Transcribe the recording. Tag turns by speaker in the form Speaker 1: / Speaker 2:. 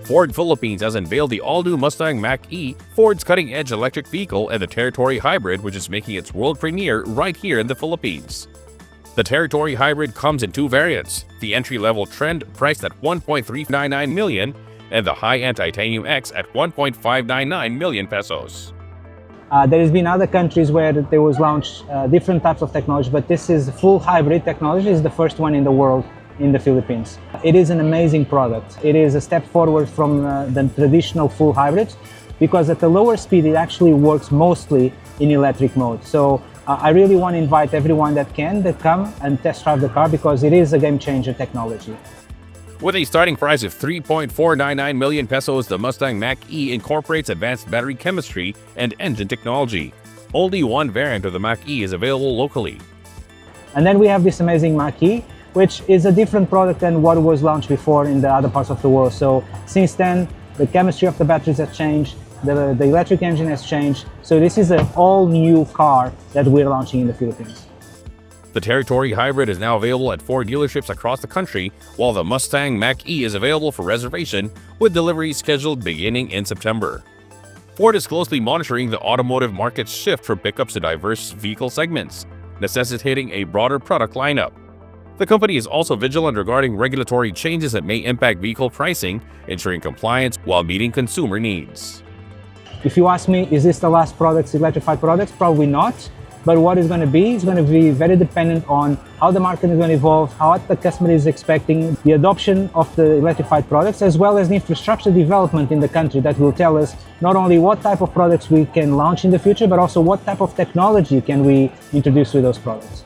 Speaker 1: Ford Philippines has unveiled the all-new Mustang Mach-E, Ford's cutting-edge electric vehicle, and the Territory Hybrid, which is making its world premiere right here in the Philippines. The Territory Hybrid comes in two variants, the entry-level Trend priced at 1.399 million and the high-end Titanium X at 1.599 million pesos.
Speaker 2: There has been other countries where there was launched different types of technology, but this is full hybrid technology. Is the first one in the world in the Philippines. It is an amazing product. It is a step forward from the traditional full hybrids because at the lower speed it actually works mostly in electric mode. So I really want to invite everyone that come and test drive the car because it is a game changer technology.
Speaker 1: With a starting price of 3.499 million pesos, the Mustang Mach-E incorporates advanced battery chemistry and engine technology. Only one variant of the Mach-E is available locally.
Speaker 2: And then we have this amazing Mach-E, which is a different product than what was launched before in the other parts of the world. So since then, the chemistry of the batteries has changed, the electric engine has changed. So this is an all-new car that we're launching in the Philippines.
Speaker 1: The Territory Hybrid is now available at Ford dealerships across the country, while the Mustang Mach-E is available for reservation, with delivery scheduled beginning in September. Ford is closely monitoring the automotive market's shift from pickups to diverse vehicle segments, necessitating a broader product lineup. The company is also vigilant regarding regulatory changes that may impact vehicle pricing, ensuring compliance while meeting consumer needs.
Speaker 2: If you ask me, is this the last electrified products? Probably not. But what it's going to be very dependent on how the market is going to evolve, how the customer is expecting, the adoption of the electrified products, as well as the infrastructure development in the country that will tell us not only what type of products we can launch in the future, but also what type of technology can we introduce with those products.